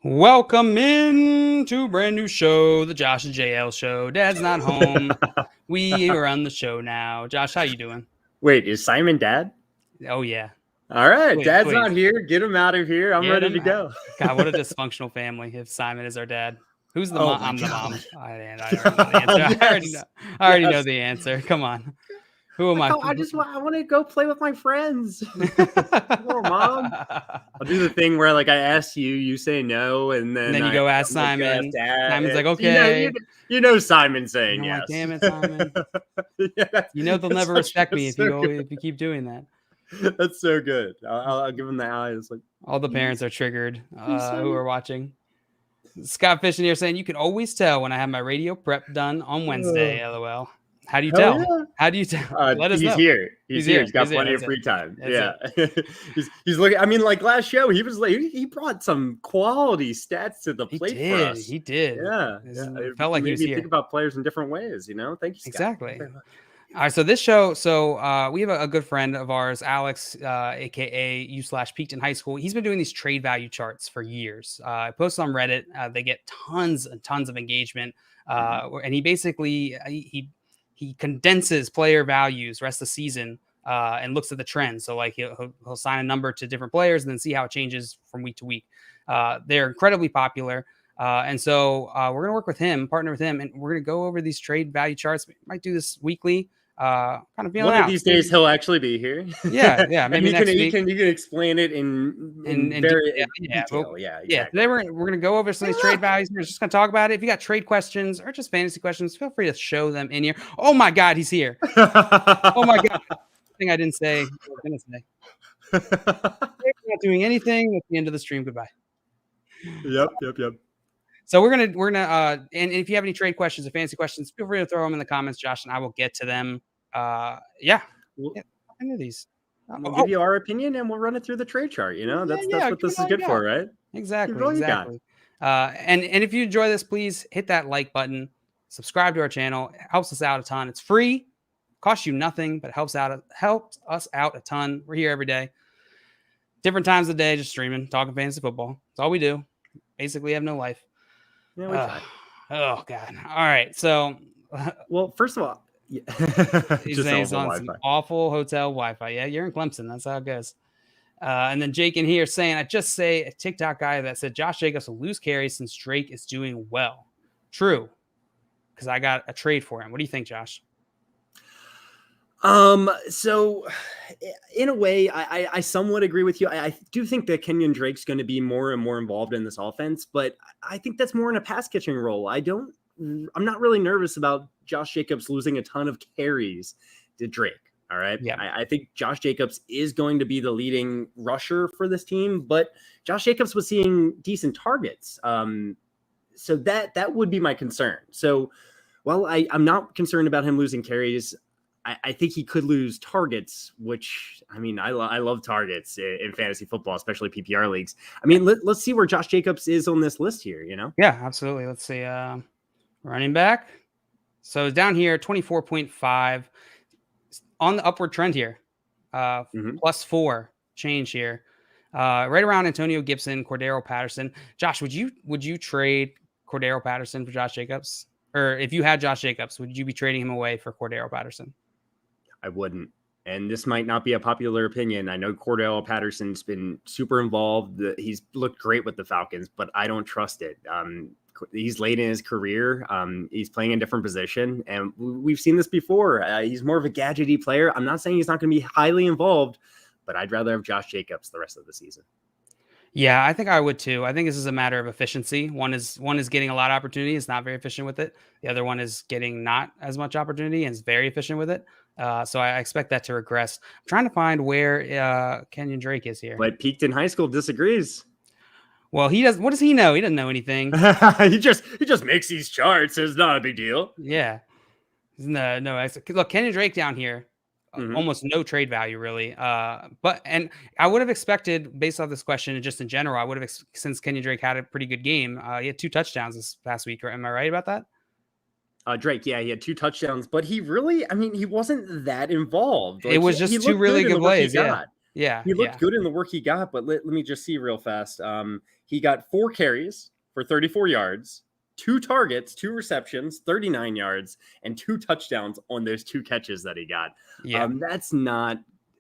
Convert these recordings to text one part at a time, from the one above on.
Welcome in to a brand new show, the Josh and JL show. Dad's not home. We are on the show now. Josh, how you doing? Wait, is Simon dad? Oh, yeah. All right, Please, Dad's please. not here. Get him out of here. I'm ready to go. God, what a dysfunctional family if Simon is our dad. Who's the Oh mom? my I'm the God. mom. I already know the answer. Come on. Who am I? I want to go play with my friends. Poor Mom. I'll do the thing where I ask you, you say no, and then you go ask Simon. Simon's like, okay. You know Simon saying yes. Like, damn it, Simon. They'll never respect me if you keep doing that. That's so good. I'll give him the eyes. Like all the parents are triggered who are watching. Scott Fish in here saying you can always tell when I have my radio prep done on Wednesday. LOL. How do you tell? Yeah. How do you tell? Let us know. He's here. He's got plenty of free time. He's looking. I mean, like last show, he brought some quality stats to the plate for us. He did. Yeah. It felt like he was here. Think about players in different ways. Thank you, Scott. Exactly. All right, so this show, we have a good friend of ours, Alex, aka u/PeakedInHighSkool. He's been doing these trade value charts for years. I post on Reddit. They get tons and tons of engagement, and he basically he condenses player values rest of the season and looks at the trends. So like he'll sign a number to different players and then see how it changes from week to week. They're incredibly popular. And so we're going to work with him, partner with him, and we're going to go over these trade value charts. We might do this weekly. Kind of feeling one of these days he'll actually be here. Yeah. Maybe next week. You can explain it in very detail. Yeah. Today we're going to go over some of these trade values. We're just going to talk about it. If you got trade questions or just fantasy questions, feel free to show them in here. Oh my God, he's here. Oh my God. Thing I didn't say. I was going to say. We're not doing anything at the end of the stream. Goodbye. Yep. So we're gonna and if you have any trade questions or fantasy questions, feel free to throw them in the comments, Josh, and I will get to them. Any of these. We'll give you our opinion and we'll run it through the trade chart. That's what this is good for, right? Exactly. And if you enjoy this, please hit that like button, subscribe to our channel. It helps us out a ton. It's free, costs you nothing, but helps us out a ton. We're here every day, different times of the day, just streaming, talking fantasy football. That's all we do. Basically, have no life. Yeah, we tried. Oh God! All right, so well, first of all, he's saying it's on some awful hotel Wi-Fi. Yeah, you're in Clemson. That's how it goes. And then Jake in here saying, I just say a TikTok guy that said Josh Jacobs will lose carries since Drake is doing well. True, because I got a trade for him. What do you think, Josh? So in a way, I somewhat agree with you. I do think that Kenyon Drake's going to be more and more involved in this offense, but I think that's more in a pass catching role. I'm not really nervous about Josh Jacobs losing a ton of carries to Drake. All right. Yeah. I think Josh Jacobs is going to be the leading rusher for this team, but Josh Jacobs was seeing decent targets. So that would be my concern. So while I'm not concerned about him losing carries, I think he could lose targets, which, I mean, I love targets in fantasy football, especially PPR leagues. I mean, let's see where Josh Jacobs is on this list here, Yeah, absolutely. Let's see. Running back. So down here, 24.5 on the upward trend here. +4 change here. Right around Antonio Gibson, Cordero Patterson. Josh, would you trade Cordero Patterson for Josh Jacobs? Or if you had Josh Jacobs, would you be trading him away for Cordero Patterson? I wouldn't. And this might not be a popular opinion. I know Cordell Patterson's been super involved. He's looked great with the Falcons, but I don't trust it. He's late in his career. He's playing a different position, and we've seen this before. He's more of a gadgety player. I'm not saying he's not going to be highly involved, but I'd rather have Josh Jacobs the rest of the season. Yeah, I think I would too. I think this is a matter of efficiency. One is getting a lot of opportunity. It's not very efficient with it. The other one is getting not as much opportunity and is very efficient with it. So I expect that to regress. I'm trying to find where Kenyon Drake is here. But PeakedInHighSkool disagrees. Well, he does. What does he know? He doesn't know anything. he just makes these charts. It's not a big deal. Yeah. No. Look, Kenyon Drake down here. Almost no trade value, really. And I would have expected, based off this question and just in general, I would have, since Kenyon Drake had a pretty good game, he had 2 touchdowns this past week. Am I right about that? Drake, yeah, he had 2 touchdowns, but he wasn't that involved. It was just 2 really good plays. Yeah. Yeah, He yeah, looked good in the work he got, but let me just see real fast. He got 4 carries for 34 yards, 2 targets, 2 receptions, 39 yards, and 2 touchdowns on those 2 catches that he got. yeah. That's not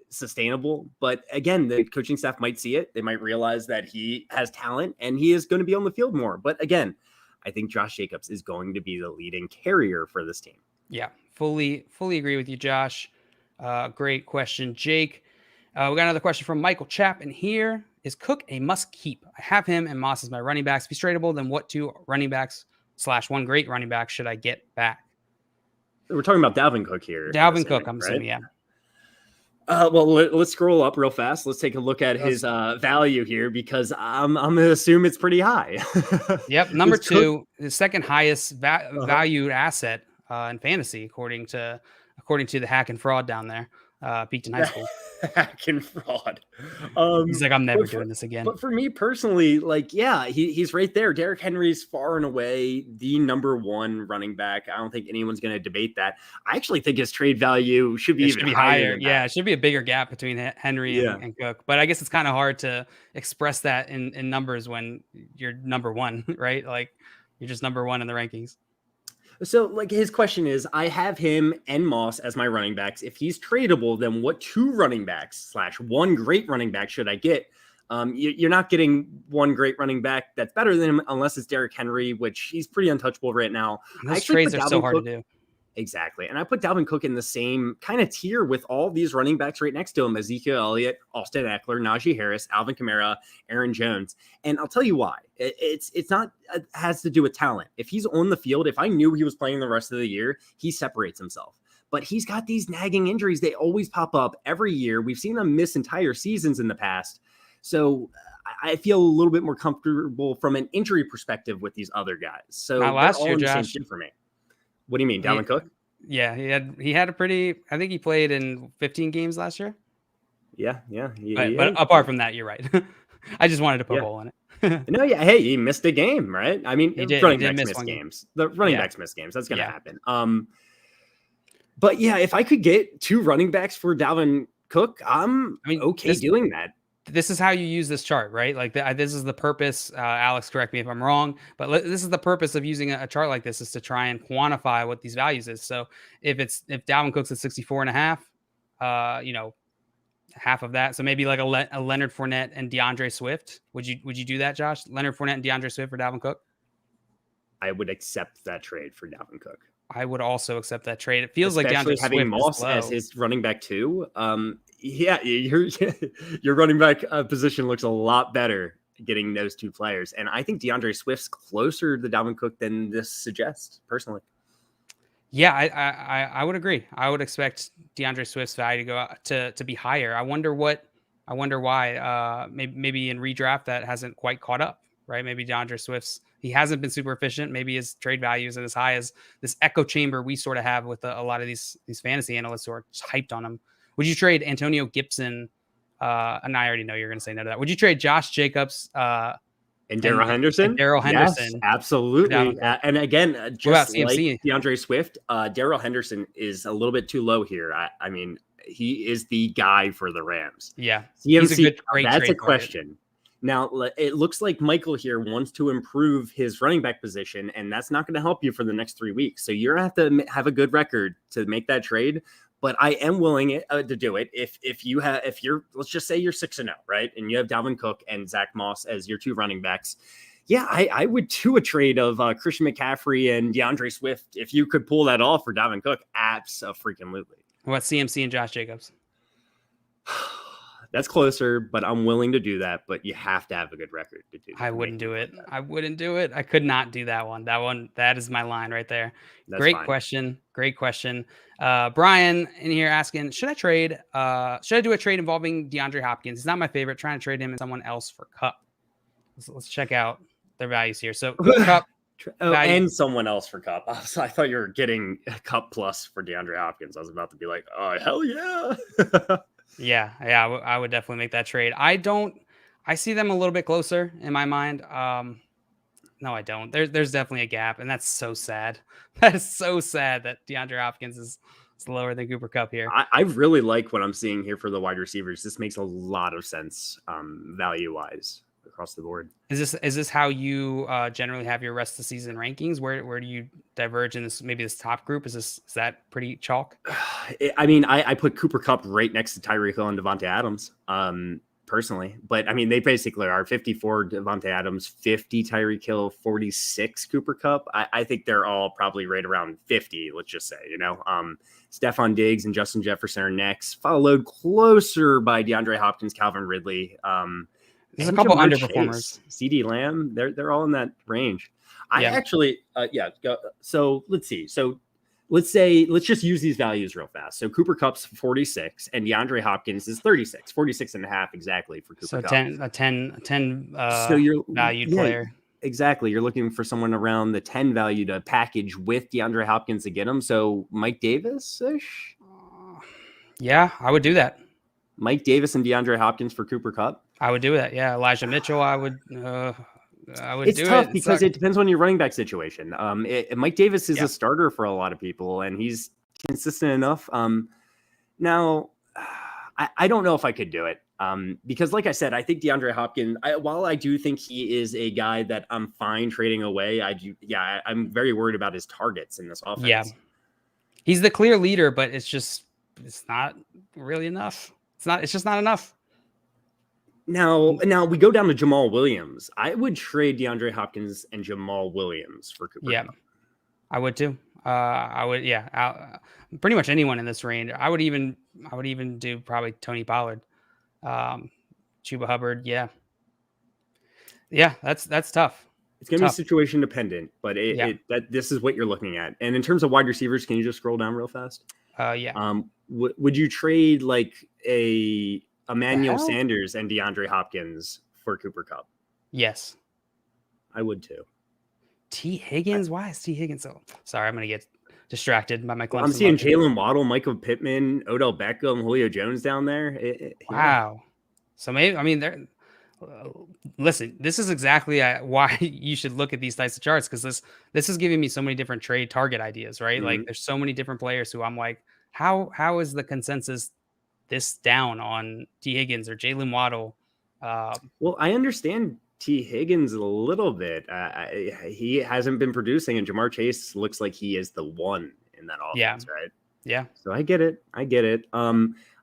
sustainable. But again, the coaching staff might see it. They might realize that he has talent and he is going to be on the field more. But again, I think Josh Jacobs is going to be the leading carrier for this team. Yeah, fully agree with you, Josh. Great question, Jake. We got another question from Michael Chapman here. Is Cook a must keep? I have him and Moss as my running backs. If he's tradable, then what 2 running backs / 1 great running back should I get back? We're talking about Dalvin Cook here. Dalvin Cook, I'm assuming, yeah. Well, let's scroll up real fast. Let's take a look at his value here because I'm going to assume it's pretty high. Yep, number 2, the second highest valued asset in fantasy, according to the hack and fraud down there. Peaked in high school. Hack and fraud. He's like, I'm never doing this again. But for me personally, like, yeah, he's right there. Derrick Henry's far and away the number 1 running back. I don't think anyone's going to debate that. I actually think his trade value should be even higher. Yeah, it should be a bigger gap between Henry and Cook. But I guess it's kind of hard to express that in numbers when you're number 1, right? Like you're just number 1 in the rankings. So, like, his question is, I have him and Moss as my running backs. If he's tradable, then what 2 running backs / 1 great running back should I get? You're not getting 1 great running back that's better than him unless it's Derrick Henry, which he's pretty untouchable right now. Those trades are so hard to do. Exactly. And I put Dalvin Cook in the same kind of tier with all these running backs right next to him: Ezekiel Elliott, Austin Eckler, Najee Harris, Alvin Kamara, Aaron Jones. And I'll tell you why. It's not, it has to do with talent. If he's on the field, if I knew he was playing the rest of the year, he separates himself. But he's got these nagging injuries. They always pop up every year. We've seen him miss entire seasons in the past. So I feel a little bit more comfortable from an injury perspective with these other guys. So not last year, Josh. For me. What do you mean, Dalvin Cook? Yeah, he had a pretty. I think he played in 15 games last year. Yeah. But apart from that, you're right. I just wanted to put a hole in it. No, yeah. Hey, he missed a game, right? I mean, running backs miss games. The running backs miss games. That's going to happen. But yeah, if I could get 2 running backs for Dalvin Cook, I'm okay doing that. This is how you use this chart, right? Like this is the purpose. Alex, correct me if I'm wrong, but this is the purpose of using a chart like this, is to try and quantify what these values is. So if Dalvin Cook's at 64.5, half of that. So maybe like a Leonard Fournette and DeAndre Swift. Would you do that, Josh? Leonard Fournette and DeAndre Swift for Dalvin Cook? I would accept that trade for Dalvin Cook. I would also accept that trade. It feels like DeAndre having Swift Moss as his running back too. Yeah, your running back position looks a lot better getting those 2 players, and I think DeAndre Swift's closer to Dalvin Cook than this suggests, personally. Yeah, I would agree. I would expect DeAndre Swift's value to go out to be higher. I wonder why. Maybe in redraft that hasn't quite caught up, right? Maybe DeAndre Swift's, he hasn't been super efficient. Maybe his trade value isn't as high as this echo chamber we sort of have with a lot of these fantasy analysts who are just hyped on him. Would you trade Antonio Gibson? And I already know you're going to say no to that. Would you trade Josh Jacobs and Darrell Henderson? Yes, absolutely. And again, just like CMC? DeAndre Swift, Darrell Henderson is a little bit too low here. I mean, he is the guy for the Rams. Yeah, CMC, that's a question. Now, it looks like Michael here wants to improve his running back position, and that's not going to help you for the next 3 weeks. So you're going to have to have a good record to make that trade. But I am willing to do it if you're, let's just say you're 6-0, right? And you have Dalvin Cook and Zach Moss as your 2 running backs. Yeah, I would do a trade of Christian McCaffrey and DeAndre Swift if you could pull that off for Dalvin Cook. Abso-freaking-lutely. What about CMC and Josh Jacobs? That's closer, but I'm willing to do that. But you have to have a good record to do that. I wouldn't do it. I could not do that one. That is my line right there. That's Great fine. question. Brian in here asking, should I do a trade involving DeAndre Hopkins? He's not my favorite. Trying to trade him and someone else for Cup. Let's check out their values here. So Cup. And someone else for Cup. I thought you were getting a Cup plus for DeAndre Hopkins. I was about to be like, oh, hell yeah. Yeah, I would definitely make that trade. I see them a little bit closer in my mind. No, I don't. There's definitely a gap, and that's so sad. That is so sad that DeAndre Hopkins is It's lower than Cooper Kupp here. I really like what I'm seeing here for the wide receivers. This makes a lot of sense value wise across the board. Is this how you generally have your rest of the season rankings? Where do you diverge in this? Maybe this top group is that pretty chalk? I mean, I put Cooper Kupp right next to Tyreek Hill and Devontae Adams. Personally, but I mean, they basically are 54 Devontae Adams, 50 Tyreek Hill, 46 Cooper Kupp. I think they're all probably right around 50. Let's just say, Stephon Diggs and Justin Jefferson are next, followed closer by DeAndre Hopkins, Calvin Ridley. There's a couple underperformers. CD Lamb, they're all in that range. So let's see. So let's just use these values real fast. So Cooper Kupp's 46 and DeAndre Hopkins is 36, 46 and a half exactly for Cooper Kupp. So 10 so you're valued player. Exactly. You're looking for someone around the 10 value to package with DeAndre Hopkins to get him. So Mike Davis-ish? Yeah, I would do that. Mike Davis and DeAndre Hopkins for Cooper Kupp? I would do that. Yeah, Elijah Mitchell, I would it's tough because it depends on your running back situation. Mike Davis is a starter for a lot of people, and he's consistent enough. Now, I don't know if I could do it because, like I said, I think DeAndre Hopkins, while I do think he is a guy that I'm fine trading away, I'm very worried about his targets in this offense. Yeah, he's the clear leader, but it's not really enough. It's just not enough. Now we go down to Jamal Williams. I would trade DeAndre Hopkins and Jamal Williams for Cooper Kupp. I would too. Pretty much anyone in this range. I would even do probably Tony Pollard, Chuba Hubbard. Yeah, that's tough. It's gonna be situation dependent, but this is what you're looking at. And in terms of wide receivers, can you just scroll down real fast? Would you trade like a Emmanuel Sanders and DeAndre Hopkins for Cooper Kupp? Yes. I would too. T. Higgins? Why is T. Higgins so... Sorry, I'm going to get distracted by my Clemson. I'm seeing Jalen Waddle, Michael Pittman, Odell Beckham, Julio Jones down there. Wow. So maybe, listen, this is exactly why you should look at these types of charts, because this is giving me so many different trade target ideas, right? Mm-hmm. Like there's so many different players who I'm like, how is the consensus this down on T. Higgins or Jalen Waddle? Well, I understand T. Higgins a little bit. He hasn't been producing, and Jamar Chase looks like he is the one in that offense, right? Yeah. So I get it.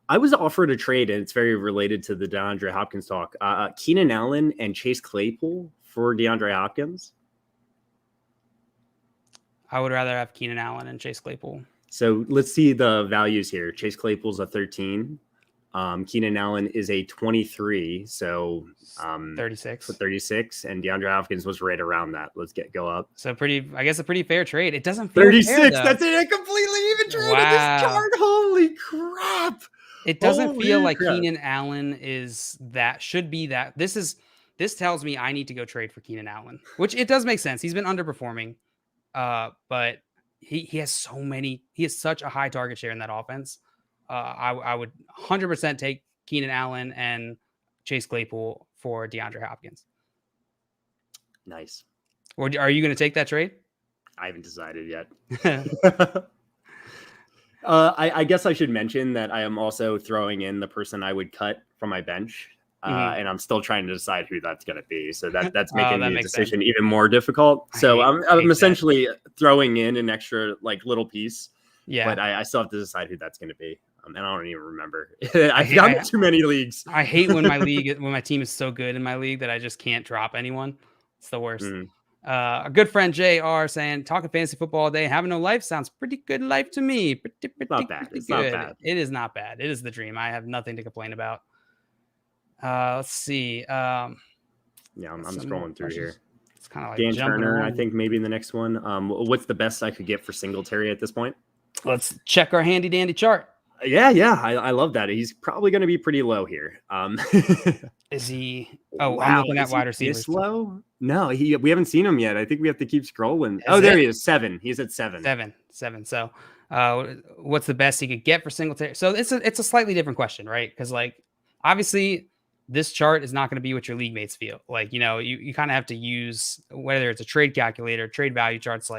I was offered a trade, and it's very related to the DeAndre Hopkins talk. Keenan Allen and Chase Claypool for DeAndre Hopkins. I would rather have Keenan Allen and Chase Claypool. So let's see the values here. Chase Claypool's a 13. Keenan Allen is a 23. So 36. And DeAndre Hopkins was right around that. Let's go up. So a pretty fair trade. It doesn't feel 36. Fair, that's a completely even trade in this chart. Holy crap. It doesn't feel like Keenan Allen should be that. This tells me I need to go trade for Keenan Allen, which it does make sense. He's been underperforming. But he has such a high target share in that offense. I would 100% take Keenan Allen and Chase Claypool for DeAndre Hopkins. Nice. Or are you going to take that trade? I haven't decided yet. I guess I should mention that I am also throwing in the person I would cut from my bench. And I'm still trying to decide who that's going to be. So that's making the decision even more difficult. So I'm essentially throwing in an extra little piece. Yeah. But I still have to decide who that's going to be. And I don't even remember. I've got too many leagues. I hate when my team is so good in my league that I just can't drop anyone. It's the worst. A good friend JR saying, talking fantasy football all day, having no life sounds pretty good life to me. Pretty not bad. It's good. Not bad. It is not bad. It is the dream. I have nothing to complain about. Let's see. I'm scrolling through here. It's kind of like Dan Turner, I think maybe in the next one. What's the best I could get for Singletary at this point? Let's check our handy dandy chart. Yeah. I love that. He's probably going to be pretty low here. Is he? Oh, wow. I'm looking at wide receivers. This low? No, we haven't seen him yet. I think we have to keep scrolling. There he is. 7. He's at 7. 7. So, what's the best he could get for Singletary? So it's a slightly different question, right? Because obviously, this chart is not going to be what your league mates feel like. You kind of have to use, whether it's a trade calculator, trade value charts,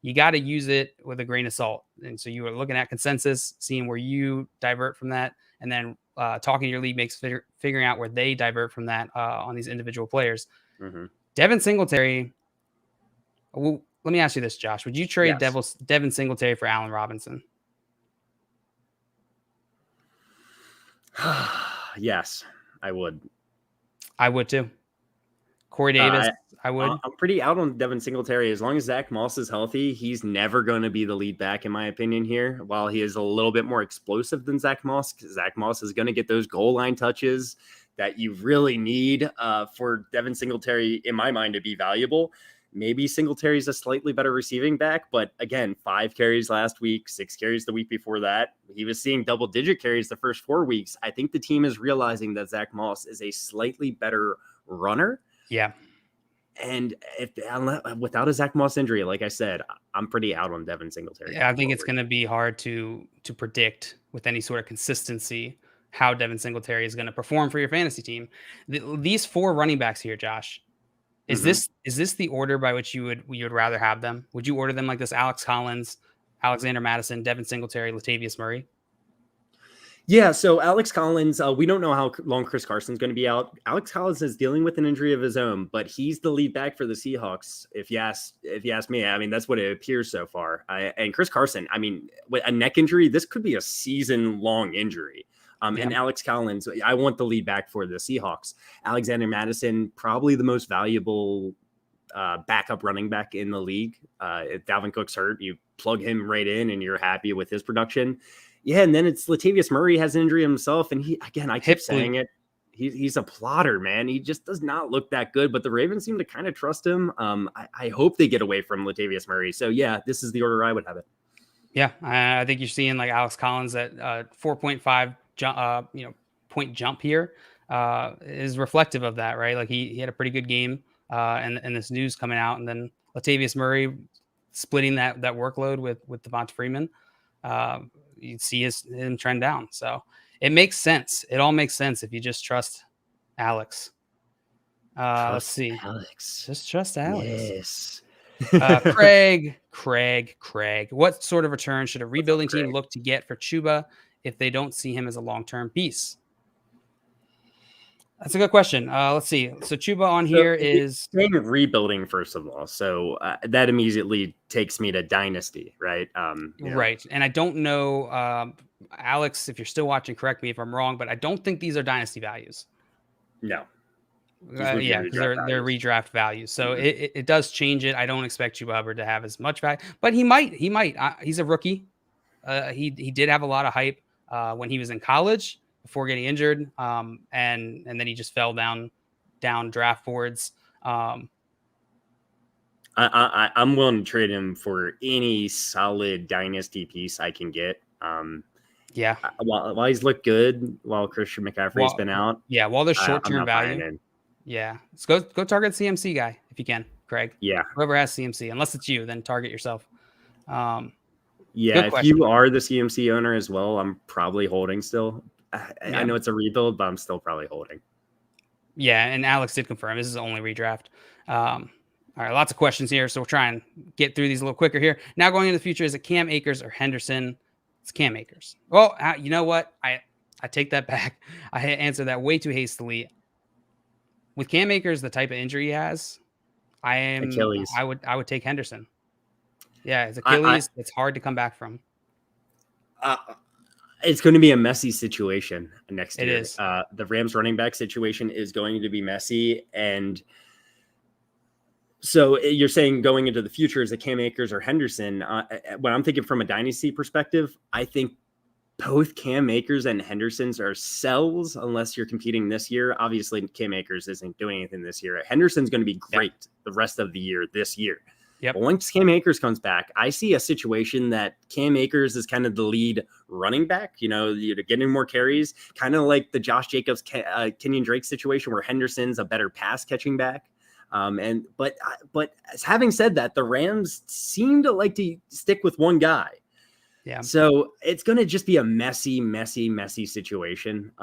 you got to use it with a grain of salt. And so you are looking at consensus, seeing where you divert from that, and then talking to your league makes figuring out where they divert from that on these individual players. Mm-hmm. Devin Singletary. Well, let me ask you this, Josh. Would you trade Yes. Devin Singletary for Allen Robinson? Yes, I would. I would too. Corey Davis, I would. I'm pretty out on Devin Singletary. As long as Zach Moss is healthy, he's never going to be the lead back, in my opinion, here. While he is a little bit more explosive than Zach Moss, Zach Moss is going to get those goal line touches that you really need for Devin Singletary, in my mind, to be valuable. Maybe Singletary's a slightly better receiving back, but again, 5 carries last week, 6 carries the week before that. He was seeing double-digit carries the first 4 weeks. I think the team is realizing that Zach Moss is a slightly better runner. Yeah. And without a Zach Moss injury, like I said, I'm pretty out on Devin Singletary. Yeah, I think it's going to be hard to predict with any sort of consistency how Devin Singletary is going to perform for your fantasy team. These 4 running backs here, Josh, is this the order by which you would rather have them? Would you order them like this? Alex Collins, Alexander Madison, Devin Singletary, Latavius Murray? Yeah, so Alex Collins, we don't know how long Chris Carson's going to be out. Alex Collins is dealing with an injury of his own, but he's the lead back for the Seahawks. If you ask me, I mean, that's what it appears so far. And Chris Carson, I mean, with a neck injury, this could be a season-long injury. And Alex Collins, I want the lead back for the Seahawks. Alexander Madison, probably the most valuable backup running back in the league. If Dalvin Cook's hurt, you plug him right in and you're happy with his production. Yeah, and then it's Latavius Murray has an injury himself, and I keep saying it, he's a plotter, man. He just does not look that good, but the Ravens seem to kind of trust him. I hope they get away from Latavius Murray. So yeah, this is the order I would have it. Yeah, I think you're seeing like Alex Collins at 4.5 point jump here is reflective of that, right? Like he had a pretty good game, and this news coming out, and then Latavius Murray splitting that workload with Devonta Freeman. You'd see him trend down. So it makes sense. It all makes sense if you just trust Alex. Let's see. Alex. Just trust Alex. Yes. Craig. What sort of return should a rebuilding team look to get for Chuba if they don't see him as a long-term piece? That's a good question. Let's see. So Chuba on here is saying rebuilding, first of all. So that immediately takes me to dynasty, right? Right. And I don't know, Alex, if you're still watching, correct me if I'm wrong, but I don't think these are dynasty values. No. Yeah, because they're redraft values. So it does change it. I don't expect Chuba Hubbard to have as much value, but he might. He's a rookie. He did have a lot of hype when he was in college before getting injured, and then he just fell down draft boards. I'm willing to trade him for any solid dynasty piece I can get. Yeah, while he's looked good, while Christian McCaffrey's been out. Yeah, while there's short-term value. Yeah, let's go target CMC guy if you can, Craig. Yeah, whoever has CMC, unless it's you, then target yourself. Yeah, if you are the CMC owner as well, I'm probably holding still. I know it's a rebuild, but I'm still probably holding. Yeah, and Alex did confirm this is only redraft. All right, lots of questions here, so we'll try and get through these a little quicker here. Now going into the future, is it Cam Akers or Henderson? It's Cam Akers. Well, you know what? I take that back. I answered that way too hastily. With Cam Akers, the type of injury he has, Achilles. I would take Henderson. Yeah, it's Achilles. It's hard to come back from. It's going to be a messy situation next year. It is. The Rams running back situation is going to be messy. And so you're saying going into the future is it Cam Akers or Henderson? When I'm thinking from a dynasty perspective, I think both Cam Akers and Henderson's are sells unless you're competing this year. Obviously, Cam Akers isn't doing anything this year. Henderson's going to be great the rest of the year this year. Yep. But once Cam Akers comes back, I see a situation that Cam Akers is kind of the lead running back, you're getting more carries, kind of like the Josh Jacobs, Kenyon Drake situation where Henderson's a better pass catching back. But having said that, the Rams seem to like to stick with one guy. Yeah. So it's going to just be a messy situation.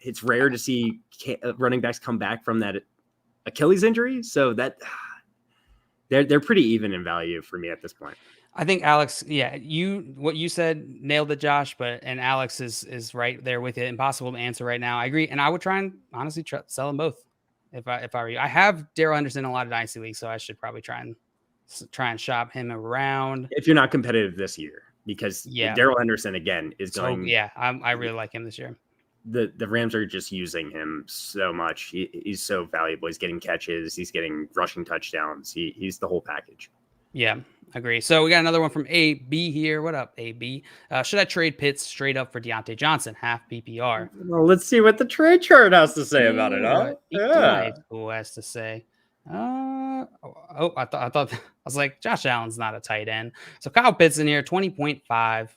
It's rare to see running backs come back from that Achilles injury. So that They're pretty even in value for me at this point. I think Alex, what you said nailed it, Josh. And Alex is right there with it. Impossible to answer right now. I agree, and I would try and honestly sell them both if I were you. I have Darrell Henderson in a lot of dynasty leagues, so I should probably try and shop him around. If you're not competitive this year, because Darrell Henderson again is going. I really like him this year. The Rams are just using him so much. He's so valuable. He's getting catches. He's getting rushing touchdowns. He's the whole package. Yeah, agree. So we got another one from AB here. What up, AB? Should I trade Pitts straight up for Deontay Johnson, half PPR? Well, let's see what the trade chart has to say about it. Huh? Yeah. Who has to say? I was like, Josh Allen's not a tight end. So Kyle Pitts in here, 20.5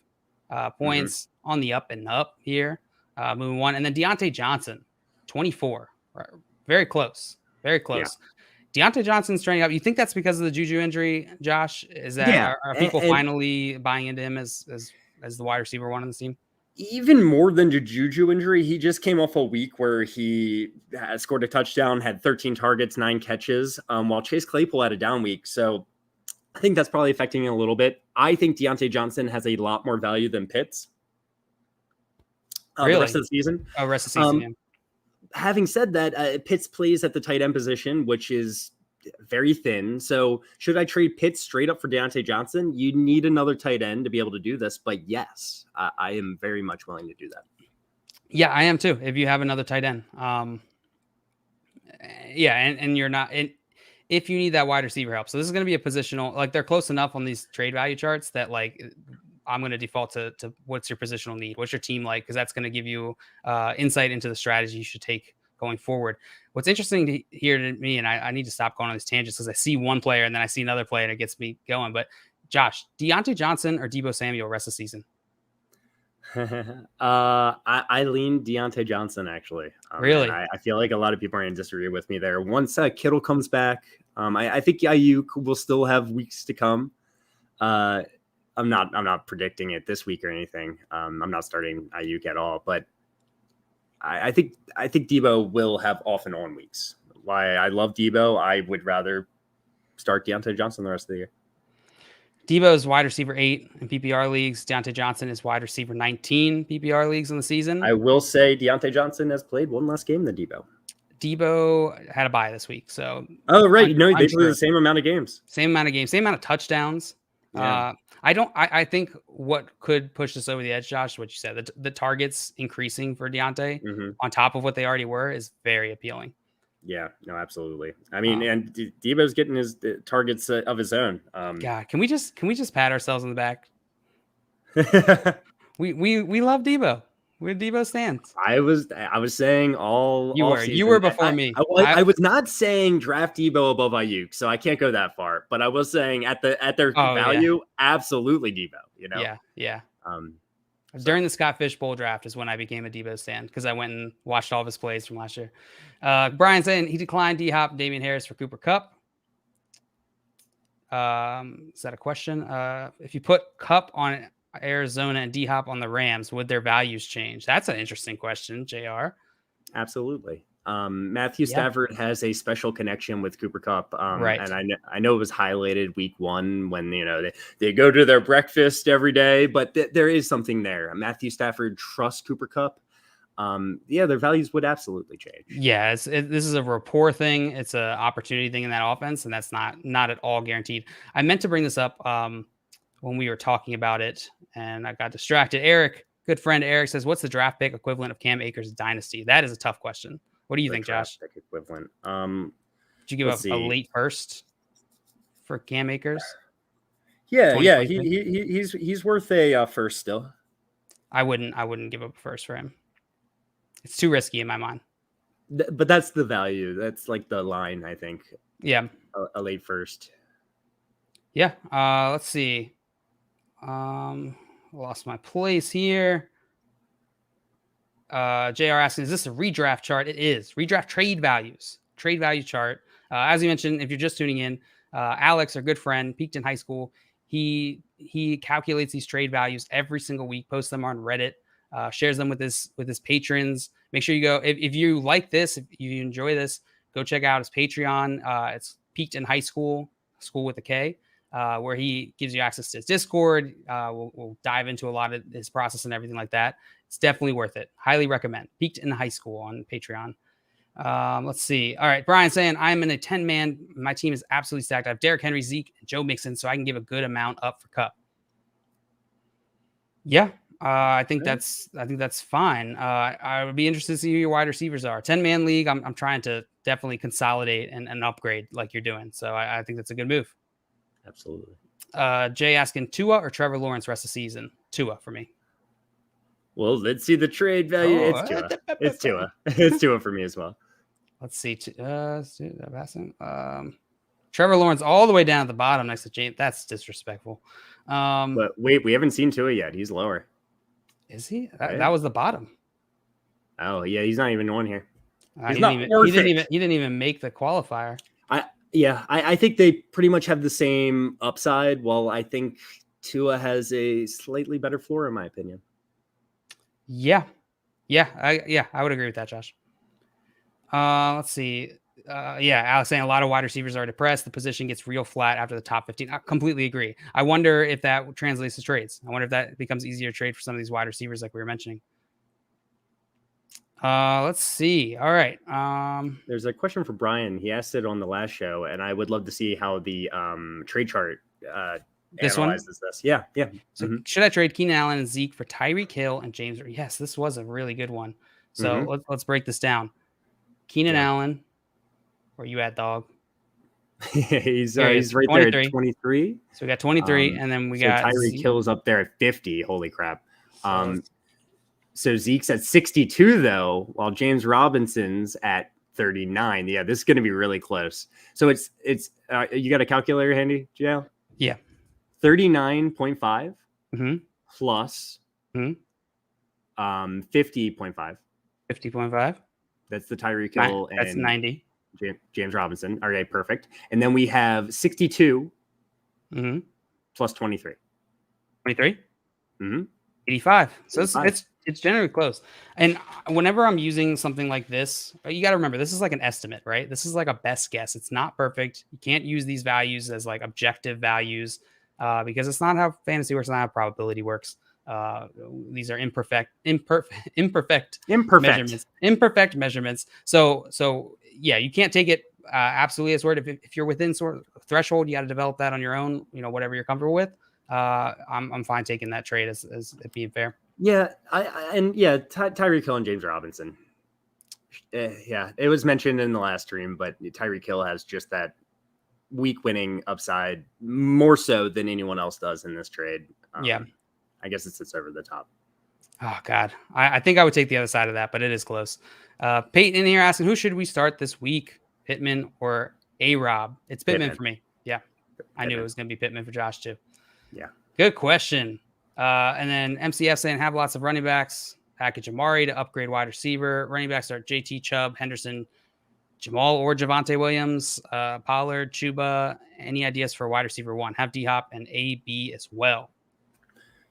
points on the up and up here. Moving on. And then Deontay Johnson, 24. Right. Very close. Very close. Yeah. Deontay Johnson's trending up. You think that's because of the Juju injury, Josh? Is that are people finally buying into him as the wide receiver one on the team? Even more than the Juju injury, he just came off a week where he scored a touchdown, had 13 targets, 9 catches, while Chase Claypool had a down week. So I think that's probably affecting it a little bit. I think Deontay Johnson has a lot more value than Pitts. Really? The rest of the season. Rest of the season, Having said that, Pitts plays at the tight end position, which is very thin. So should I trade Pitts straight up for Deontay Johnson? You need another tight end to be able to do this. But yes, I am very much willing to do that. Yeah, I am too. If you have another tight end. And you're not if you need that wide receiver help. So this is going to be a positional, like they're close enough on these trade value charts that like I'm going to default to what's your positional need? What's your team like? Because that's going to give you insight into the strategy you should take going forward. What's interesting to hear to me, and I need to stop going on these tangents because I see one player and then I see another player and it gets me going. But Josh, Deontay Johnson or Deebo Samuel rest of the season? I lean Deontay Johnson actually. Really? I feel like a lot of people are going to disagree with me there. Once Kittle comes back, I think Ayuk will still have weeks to come. I'm not predicting it this week or anything. I'm not starting Ayuk at all, but I think Deebo will have off and on weeks. Why I love Deebo, I would rather start Deontay Johnson the rest of the year. Deebo is wide receiver 8 in PPR leagues. Deontay Johnson is wide receiver 19 PPR leagues in the season. I will say Deontay Johnson has played one less game than Deebo. Deebo had a bye this week, so right. No, they played the same amount of games, same amount of touchdowns. Yeah. I think what could push this over the edge, Josh, what you said, the targets increasing for Deontay on top of what they already were is very appealing. Yeah, no, absolutely. I mean, and Deebo's getting his targets of his own. God, can we just pat ourselves on the back? we love Deebo. We're Deebo stands. I was saying you were before me. I was not saying draft Deebo above Ayuk, so I can't go that far. But I was saying at their value, absolutely Deebo. You know. Yeah. During the Scott Fish Bowl draft is when I became a Deebo stan because I went and watched all of his plays from last year. Brian saying he declined D-Hop, Damian Harris for Cooper Kupp. Is that a question? If you put Kupp on Arizona and D-Hop on the Rams, would their values change? That's an interesting question, JR. Absolutely. Matthew Stafford has a special connection with Cooper Kupp. Right. And I know it was highlighted week 1 when, they go to their breakfast every day, but there is something there. Matthew Stafford trusts Cooper Kupp. Their values would absolutely change. Yeah. This is a rapport thing. It's an opportunity thing in that offense. And that's not at all guaranteed. I meant to bring this up, when we were talking about it and I got distracted. Eric, good friend Eric says, what's the draft pick equivalent of Cam Akers' dynasty? That is a tough question. What do you think, Josh? Pick equivalent. Did you give up a late first for Cam Akers? Yeah. He's worth a first still. I wouldn't give up a first for him. It's too risky in my mind. But that's the value. That's like the line, I think. Yeah. A late first. Yeah. Let's see. Lost my place here. JR asking, is this a redraft chart? It is. Redraft trade value chart. As you mentioned, if you're just tuning in, Alex, our good friend, Peaked in High School, he calculates these trade values every single week, posts them on Reddit, shares them with his patrons. Make sure you go, if you like this, if you enjoy this, go check out his Patreon. It's Peaked in High School. School with a K, where he gives you access to his Discord. We'll dive into a lot of his process and everything like that. It's definitely worth it. Highly recommend. Peaked in High School on Patreon. Let's see. All right. Brian saying, I'm in a 10-man. My team is absolutely stacked. I have Derrick Henry, Zeke, and Joe Mixon, so I can give a good amount up for Cup. Yeah. I think that's fine. I would be interested to see who your wide receivers are. 10-man league. I'm trying to definitely consolidate and upgrade like you're doing. So I think that's a good move. Absolutely. Jay asking Tua or Trevor Lawrence rest of the season. Tua for me. Well, let's see the trade value. It's Tua. It's Tua. It's Tua for me as well. Let's see. Trevor Lawrence all the way down at the bottom next to James. That's disrespectful. But wait, we haven't seen Tua yet. He's lower. Is he? That was the bottom. Oh yeah, he's not even on here. He didn't even make the qualifier. I think they pretty much have the same upside. While I think Tua has a slightly better floor, in my opinion. Yeah, I would agree with that, Josh. Let's see. Alex saying a lot of wide receivers are depressed. The position gets real flat after the top 15. I completely agree. I wonder if that translates to trades. I wonder if that becomes easier to trade for some of these wide receivers like we were mentioning. Let's see. All right. There's a question for Brian. He asked it on the last show, and I would love to see how the trade chart analyzes this. Yeah. So should I trade Keenan Allen and Zeke for Tyreek Hill and James? Yes, this was a really good one. So let's break this down. Keenan Allen. Where you at, dog? he's right 23. There at 23. So we got 23, and then we got Tyreek Hill's up there at 50. Holy crap! So Zeke's at 62 though, while James Robinson's at 39. Yeah, this is going to be really close. So it's you got a calculator handy, Jill? Yeah. 39.5 plus 50.5. 50.5. That's the Tyreek Hill. That's 90. James Robinson. All right, perfect. And then we have 62 plus 23. 23? 85. So it's generally close. And whenever I'm using something like this, you got to remember, this is like an estimate, right? This is like a best guess. It's not perfect. You can't use these values as like objective values because it's not how fantasy works, not how probability works. These are imperfect measurements. So yeah, you can't take it absolutely as word. If you're within sort of threshold, you got to develop that on your own, whatever you're comfortable with. I'm fine taking that trade as it being fair. Yeah. Tyreek Hill and James Robinson. It was mentioned in the last stream, but Tyreek Hill has just that week winning upside more so than anyone else does in this trade. I guess it sits over the top. Oh, God. I think I would take the other side of that, but it is close. Peyton in here asking, who should we start this week? Pittman or A-Rob? It's Pittman for me. Yeah. I knew it was going to be Pittman for Josh, too. Yeah. Good question. And then MCF saying, have lots of running backs. Package Amari to upgrade wide receiver. Running backs are JT, Chubb, Henderson, Jamal or Javonte Williams, Pollard, Chuba. Any ideas for wide receiver one? Have D-Hop and AB as well.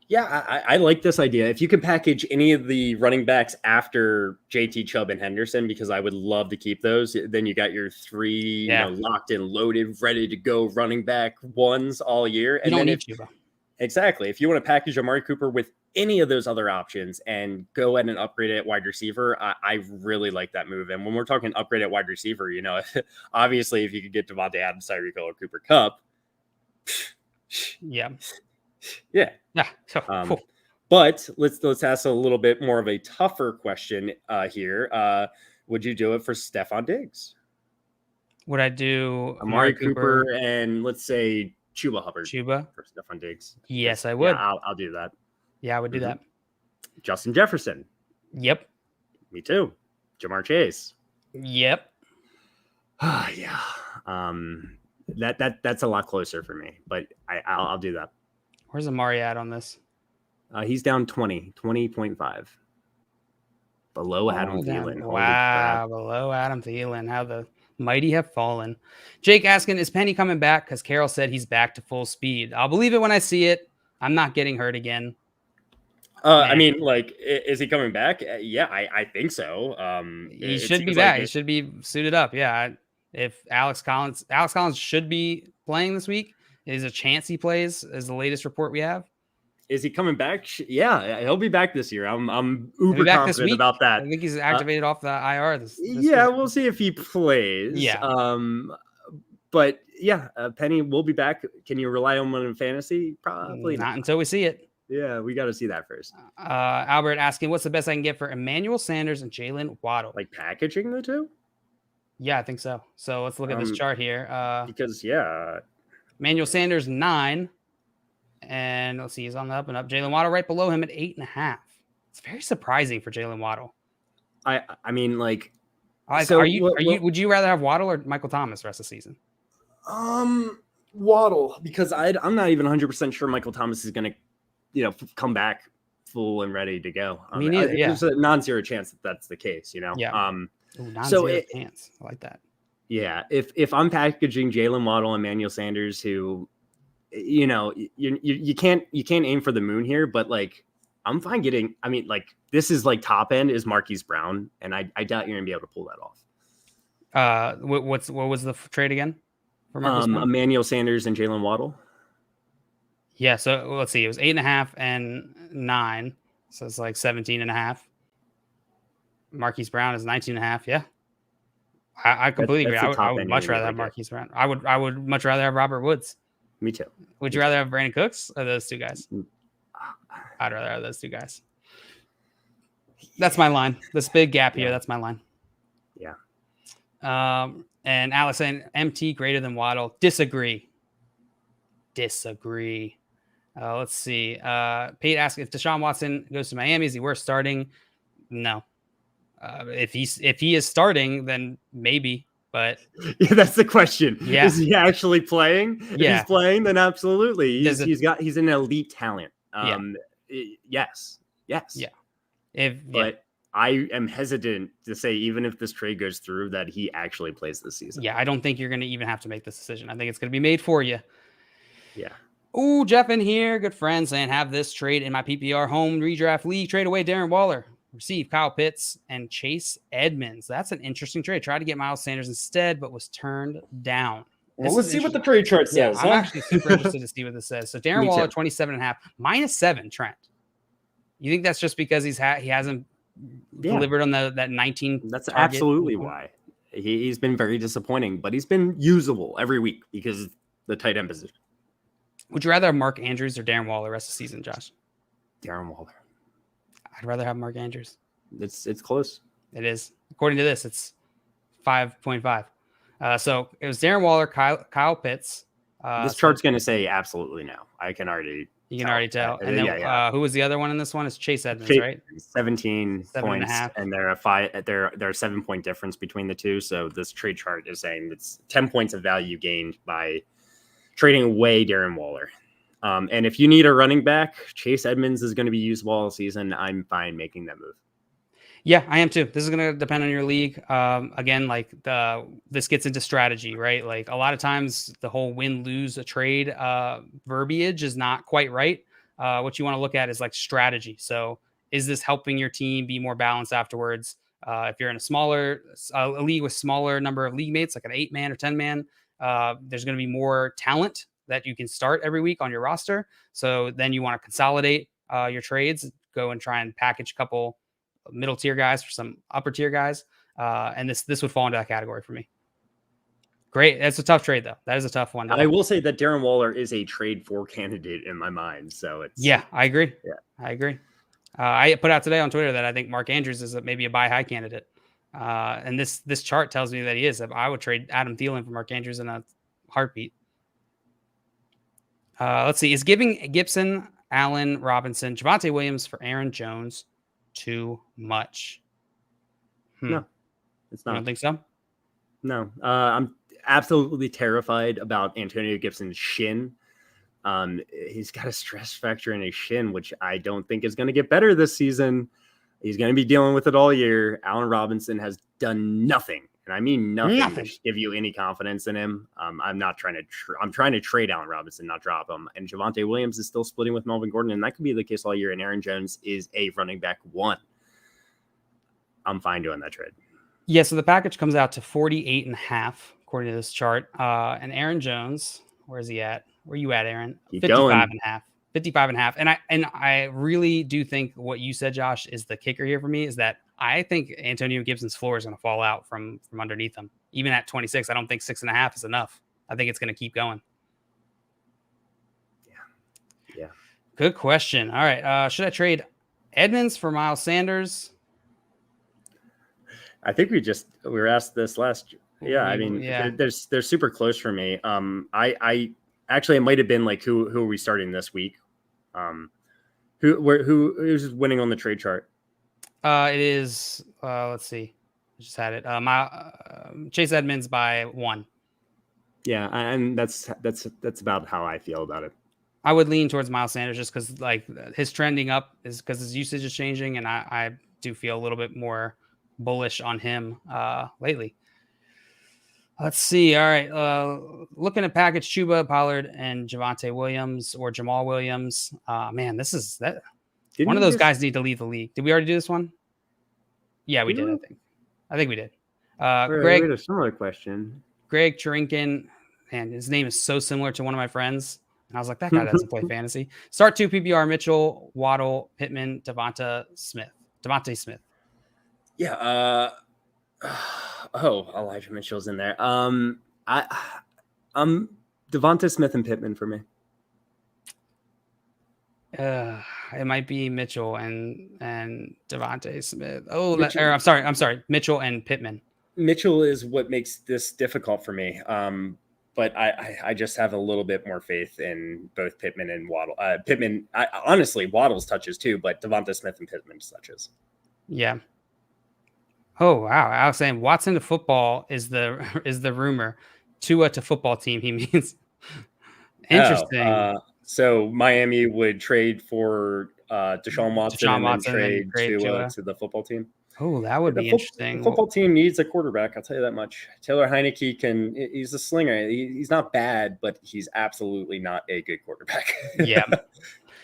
Yeah, I like this idea. If you could package any of the running backs after JT, Chubb, and Henderson, because I would love to keep those, then you got your three locked in, loaded, ready to go running back ones all year. And then Chuba. Exactly. If you want to package Amari Cooper with any of those other options and go ahead and upgrade it at wide receiver, I really like that move. And when we're talking upgrade at wide receiver, obviously if you could get Devontae Adams, Tyreek Hill, or Cooper Kupp. Yeah. Cool. But let's ask a little bit more of a tougher question here. Would you do it for Stephon Diggs? Would I do Amari Cooper and let's say Chuba Hubbard for Stephon Diggs? Yes, I would. Yeah, I'll do that. Yeah, I would do that. Justin Jefferson. Yep. Me too. Jamar Chase. Yep. Yeah. That's a lot closer for me, but I'll do that. Where's Amari at on this? He's down 20.5. Below Adam Thielen. Wow, below Adam Thielen. How the mighty have fallen. Jake asking, is Penny coming back? Because Carroll said he's back to full speed. I'll believe it when I see it. I'm not getting hurt again. I mean, is he coming back? Yeah, I think so. He should be back. He should be suited up. Yeah. If Alex Collins should be playing this week. There's a chance he plays, is the latest report we have. Is he coming back? Yeah, he'll be back this year. I'm He'll be uber back this confident week. about that. I think he's activated off the IR. This yeah, week. We'll see if he plays. Yeah. But yeah, Penny will be back. Can you rely on one in fantasy? Probably not until we see it. Yeah, we got to see that first. Albert asking, what's the best I can get for Emmanuel Sanders and Jalen Waddle? Like packaging the two? Yeah, I think so. So let's look at this chart here. Because Emmanuel Sanders 9, and let's see, he's on the up and up. Jalen Waddle right below him at 8.5. It's very surprising for Jalen Waddle. I mean, like, so would you rather have Waddle or Michael Thomas the rest of the season? Waddle, because I'm not even 100% sure Michael Thomas is going to, come back full and ready to go. Me neither. There's a non-zero chance that that's the case. Yeah. Non-zero chance. I like that. Yeah, if I'm packaging Jalen Waddle and Emmanuel Sanders, who, you can't aim for the moon here, but like I'm fine getting. I mean, like this is like top end is Marquise Brown, and I doubt you're gonna be able to pull that off. What was the trade again? For Emmanuel Sanders and Jalen Waddle. Yeah, so let's see. It was 8.5 and 9, so it's like 17.5. Marquise Brown is 19.5. Yeah. I completely agree. I would much rather have Marquise Brown. I would much rather have Robert Woods. Me too. Would you rather have Brandon Cooks or those two guys? I'd rather have those two guys. That's my line. This big gap here. That's my line. Yeah. And Alex saying MT greater than Waddle. Disagree. Let's see. Pete asked if Deshaun Watson goes to Miami, is he worth starting? No. If he is starting, then maybe. But yeah, that's the question. Yeah. Is he actually playing? If he's playing, then absolutely. He's an elite talent. Yes. Yeah. But I am hesitant to say, even if this trade goes through, that he actually plays this season. Yeah, I don't think you're going to even have to make this decision. I think it's going to be made for you. Yeah. Ooh, Jeff in here, good friend, saying have this trade in my PPR home redraft league. Trade away Darren Waller. Receive Kyle Pitts and Chase Edmonds. That's an interesting trade. Tried to get Miles Sanders instead, but was turned down. Well, let's see what the trade chart says. I'm actually super interested to see what this says. So Darren Waller, 27.5, -7, Trent. You think that's just because he hasn't delivered on that 19? That's target? Absolutely why. He's been very disappointing, but he's been usable every week because of the tight end position. Would you rather have Mark Andrews or Darren Waller the rest of the season, Josh? Darren Waller. I'd rather have Mark Andrews. It's close. It is. According to this, it's 5.5. So it was Darren Waller, Kyle Pitts. This chart's going to say absolutely no. You can already tell. And then who was the other one in this one? Is Chase Edmonds, right? 17 points, 7.5. and they're a 7-point difference between the two. So this trade chart is saying it's 10 points of value gained by trading away Darren Waller. And if you need a running back, Chase Edmonds is going to be usable all season. I'm fine making that move. Yeah, I am too. This is going to depend on your league. Again, like this gets into strategy, right? Like a lot of times the whole win-lose a trade verbiage is not quite right. What you want to look at is like strategy. So is this helping your team be more balanced afterwards? If you're in a league with smaller number of league mates, like an 8-man or 10-man, there's going to be more talent that you can start every week on your roster. So then you want to consolidate your trades, go and try and package a couple middle tier guys for some upper tier guys. And this would fall into that category for me. Great. That's a tough trade though. That is a tough one. I will say that Darren Waller is a trade for candidate in my mind. So it's, I agree. Yeah, I agree. I put out today on Twitter that I think Mark Andrews is maybe a buy high candidate. And this chart tells me that he is. I would trade Adam Thielen for Mark Andrews in a heartbeat. Let's see. Is giving Gibson, Allen, Robinson, Javonte Williams for Aaron Jones too much? No, it's not. You don't think so? No. I'm absolutely terrified about Antonio Gibson's shin. He's got a stress fracture in his shin, which I don't think is going to get better this season. He's going to be dealing with it all year. Allen Robinson has done nothing. And I mean nothing to give you any confidence in him. I'm not trying to. I'm trying to trade Allen Robinson, not drop him. And Javonte Williams is still splitting with Melvin Gordon, and that could be the case all year. And Aaron Jones is a running back 1. I'm fine doing that trade. Yeah. So the package comes out to 48.5, according to this chart. And Aaron Jones, where is he at? Where you at, Aaron? Keep 55 going. and a half. 55 and a half. And I really do think what you said, Josh, is the kicker here for me, is that I think Antonio Gibson's floor is going to fall out from underneath him. Even at 26, I don't think 6.5 is enough. I think it's going to keep going. Yeah. Good question. All right. Should I trade Edmonds for Miles Sanders? I think we were asked this last. Yeah, I mean, yeah. they're super close for me. I actually, it might have been like who are we starting this week? Who's winning on the trade chart? It is. Let's see. I just had it. Chase Edmonds by 1. Yeah, and that's about how I feel about it. I would lean towards Miles Sanders just because like his trending up is because his usage is changing, and I do feel a little bit more bullish on him lately. Let's see. All right. Looking at package Chuba, Pollard, and Javonte Williams or Jamal Williams. Man, this is that. One of those guys need to leave the league. Did we already do this one? Yeah, we did. I think we did. Greg, we had a similar question. Greg Churinkin, man, his name is so similar to one of my friends. And I was like, that guy doesn't play fantasy. Start 2 PPR, Mitchell, Waddle, Pittman, Devonta Smith. Yeah. Elijah Mitchell's in there. Devonta Smith and Pittman for me. It might be Mitchell and Devonta Smith. I'm sorry, Mitchell and Pittman. Mitchell is what makes this difficult for me. But I just have a little bit more faith in both Pittman and Waddle. Pittman, honestly, Waddle's touches too, but Devonta Smith and Pittman's touches. Yeah. Oh wow! I was saying Watson to football is the rumor. Tua to football team. He means interesting. So Miami would trade for Deshaun Watson and then trade Tua to the football team. Oh, that would be interesting. The football team needs a quarterback. I'll tell you that much. Taylor Heineke he's a slinger. He's not bad, but he's absolutely not a good quarterback. Yeah.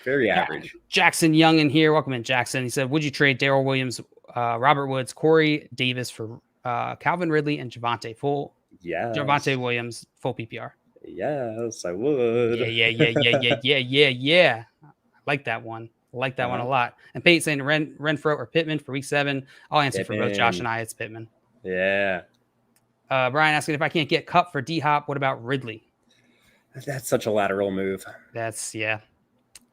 Very average. Jackson Young in here. Welcome in, Jackson. He said, would you trade Darrell Williams, Robert Woods, Corey Davis for Calvin Ridley and Javonte Williams, full PPR? Yes, I would. Yeah. I like that one. I like that one a lot. And Pate saying Renfro or Pittman for week 7. I'll answer for both Josh and I. It's Pittman. Yeah. Brian asking if I can't get Cup for D-Hop, what about Ridley? That's such a lateral move. Yeah.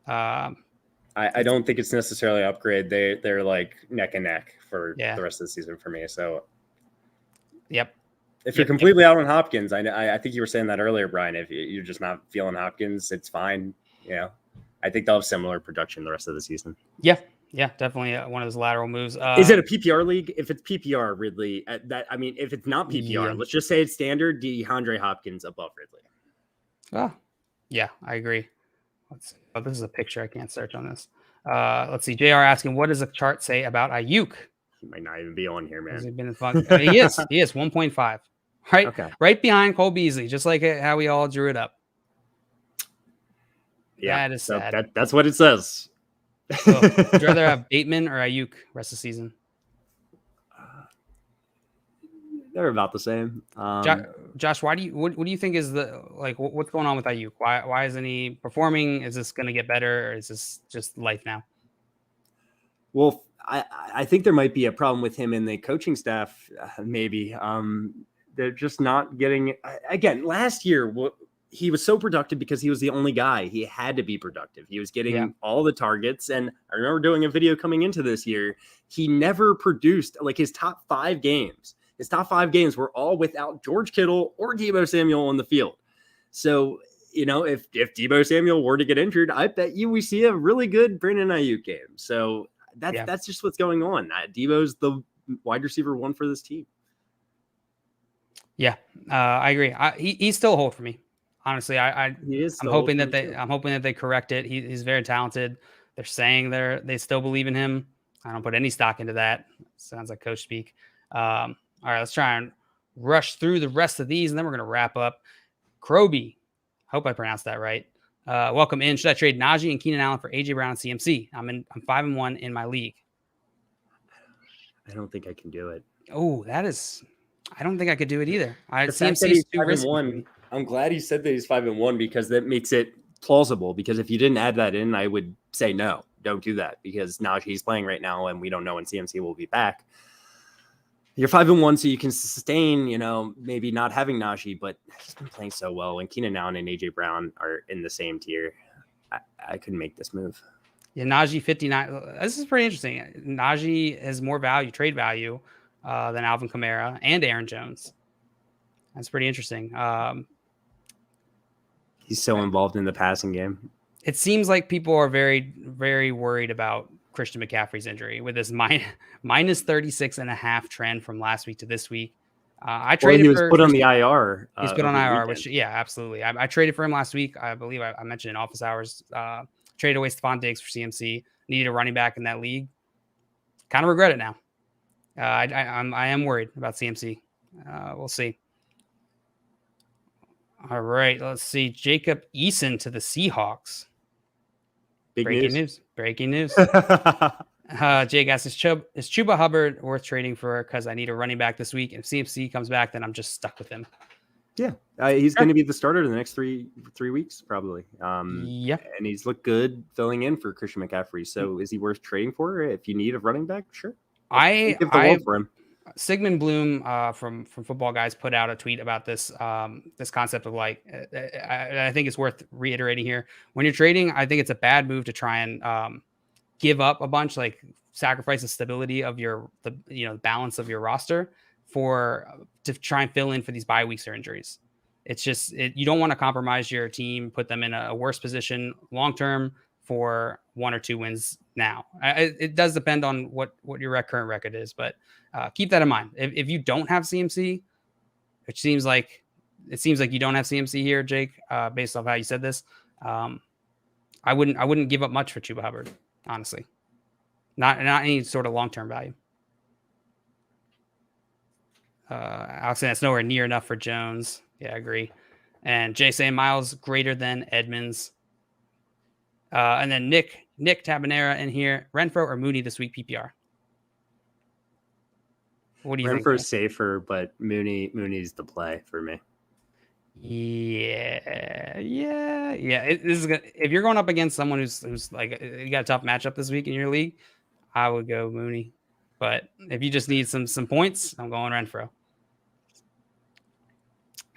I don't think it's necessarily an upgrade. They're like neck and neck for the rest of the season for me. So, yep. If you're completely out on Hopkins, I think you were saying that earlier, Brian. If you're just not feeling Hopkins, it's fine. I think they'll have similar production the rest of the season. Yeah, definitely one of those lateral moves. Is it a PPR league? If it's PPR, Ridley. If it's not PPR, let's just say it's standard. DeAndre Hopkins above Ridley. Oh, yeah, I agree. This is a picture. I can't search on this. Let's see. JR asking, what does the chart say about Ayuk? He might not even be on here, man. Has he been in fun? He is 1.5. Right, okay. Right behind Cole Beasley, just like how we all drew it up. Yeah, that is sad. That's what it says. So, would you rather have Bateman or Ayuk rest of the season? They're about the same. Josh, what do you think is what's going on with Ayuk? Why isn't he performing? Is this going to get better, or is this just life now? Well, I think there might be a problem with him and the coaching staff. Maybe they're just not getting. Again, last year he was so productive because he was the only guy. He had to be productive. He was getting all the targets. And I remember doing a video coming into this year. He never produced like his top 5 games. His top 5 games were all without George Kittle or Deebo Samuel on the field. So, if Deebo Samuel were to get injured, I bet you we see a really good Brandon Ayuk game. So that's just what's going on. Deebo's the wide receiver 1 for this team. Yeah, I agree. He's still a hold for me. Honestly, I'm hoping that they correct it. He's very talented. They're saying they still believe in him. I don't put any stock into that. Sounds like coach speak. All right, let's try and rush through the rest of these, and then we're going to wrap up. Kroby, hope I pronounced that right. Welcome in. Should I trade Najee and Keenan Allen for AJ Brown and CMC? I'm 5-1 in my league. I don't think I can do it. Oh, that is. I don't think I could do it either. The fact that CMC is he's too risky for 5-1, me. I'm glad he said that he's 5-1 because that makes it plausible. Because if you didn't add that in, I would say no, don't do that because Najee's playing right now and we don't know when CMC will be back. You're 5-1, so you can sustain, maybe not having Najee, but he's been playing so well. And Keenan Allen and AJ Brown are in the same tier. I couldn't make this move. Yeah, Najee 59. This is pretty interesting. Najee has more trade value, than Alvin Kamara and Aaron Jones. That's pretty interesting. He's so involved in the passing game. It seems like people are very, very worried about Christian McCaffrey's injury with this minus 36.5 trend from last week to this week. I traded he was put on the IR. He's put on IR, which, yeah, absolutely. I traded for him last week. I believe I mentioned in office hours. Traded away Stephon Diggs for CMC. Needed a running back in that league. Kind of regret it now. I am worried about CMC. We'll see. All right, let's see. Jacob Eason to the Seahawks. Breaking news. Jake asks, is Chuba Hubbard worth trading for? Because I need a running back this week. If CMC comes back, then I'm just stuck with him. Yeah, he's going to be the starter in the next three weeks, probably. Yeah, and he's looked good filling in for Christian McCaffrey. So is he worth trading for? If you need a running back, sure. I give the world for him. Sigmund Bloom from Football Guys put out a tweet about this this concept of like I think it's worth reiterating here. When you're trading, I think it's a bad move to try and give up a bunch, like sacrifice the stability of the balance of your roster to try and fill in for these bye weeks or injuries. It's just you don't want to compromise your team, put them in a worse position long term for 1 or 2 wins now. It does depend on what your current record is, but keep that in mind. If you don't have CMC, it seems like you don't have CMC here, Jake, based off how you said this. I wouldn't give up much for Chuba Hubbard, honestly. Not any sort of long-term value. Alex saying that's nowhere near enough for Jones. Yeah, I agree. And Jay saying Miles greater than Edmonds. And then Nick Tabanera in here. Renfro or Mooney this week PPR? What do you think? Renfro's safer, but Mooney's the play for me. Yeah. This is if you're going up against someone who's like you got a tough matchup this week in your league, I would go Mooney. But if you just need some points, I'm going Renfro.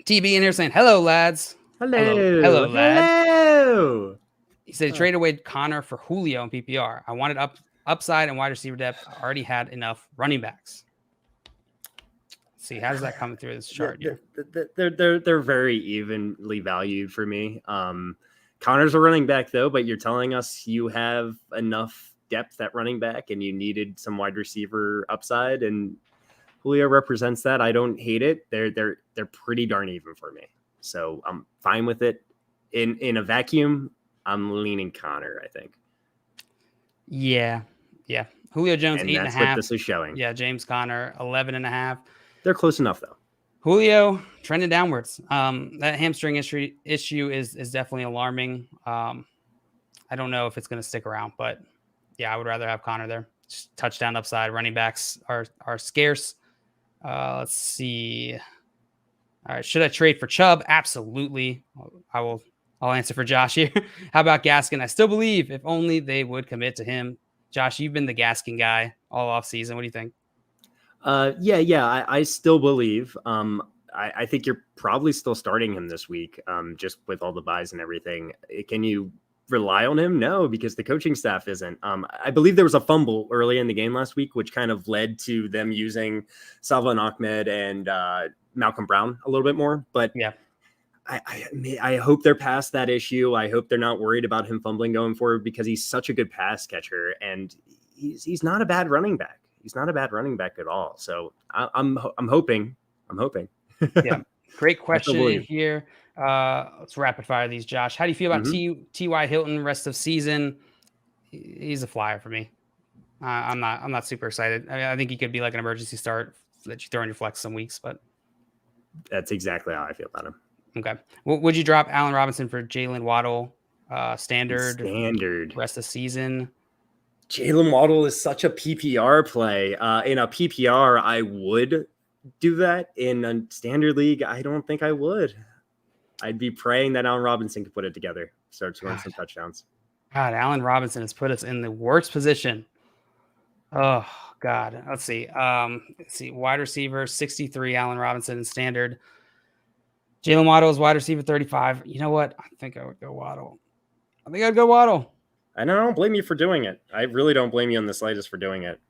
TB in here saying, hello, lads. Hello, lads. Hello. He said he traded away Connor for Julio in PPR. I wanted upside and wide receiver depth. I already had enough running backs. Let's see, how does that come through this chart here? They're very evenly valued for me. Connor's a running back, though, but you're telling us you have enough depth at running back and you needed some wide receiver upside, and Julio represents that. I don't hate it. They're pretty darn even for me, so I'm fine with it. In a vacuum, I'm leaning Connor, I think. Yeah. Julio Jones, and 8.5. That's what this is showing. Yeah, James Conner, 11.5. They're close enough, though. Julio trending downwards. That hamstring issue is definitely alarming. I don't know if it's going to stick around, but yeah, I would rather have Connor there. Just touchdown upside. Running backs are scarce. Let's see. All right, should I trade for Chubb? Absolutely. I'll answer for Josh here. How about Gaskin? I still believe if only they would commit to him. Josh, you've been the Gaskin guy all off season. What do you think? I still believe. I think you're probably still starting him this week, just with all the buys and everything. Can you rely on him? No, because the coaching staff isn't. I believe there was a fumble early in the game last week, which kind of led to them using Salvon Ahmed and Malcolm Brown a little bit more. But yeah. I hope they're past that issue. I hope they're not worried about him fumbling going forward because he's such a good pass catcher and he's not a bad running back. He's not a bad running back at all. So I'm hoping. Yeah. Great question here. Let's rapid fire these, Josh. How do you feel about T.Y. Hilton rest of season? He's a flyer for me. I'm not super excited. I think he could be like an emergency start that you throw in your flex some weeks, but that's exactly how I feel about him. Okay. Would you drop Allen Robinson for Jalen Waddle? Standard rest of season. Jalen Waddle is such a PPR play. In a PPR, I would do that in a standard league, I don't think I would. I'd be praying that Allen Robinson could put it together, start scoring some touchdowns. God, Allen Robinson has put us in the worst position. Oh God. Let's see. Wide receiver 63, Allen Robinson in standard. Jalen Waddle is wide receiver 35. You know what? I think I would go Waddle. I think I'd go Waddle. And I don't blame you for doing it. I really don't blame you in the slightest for doing it.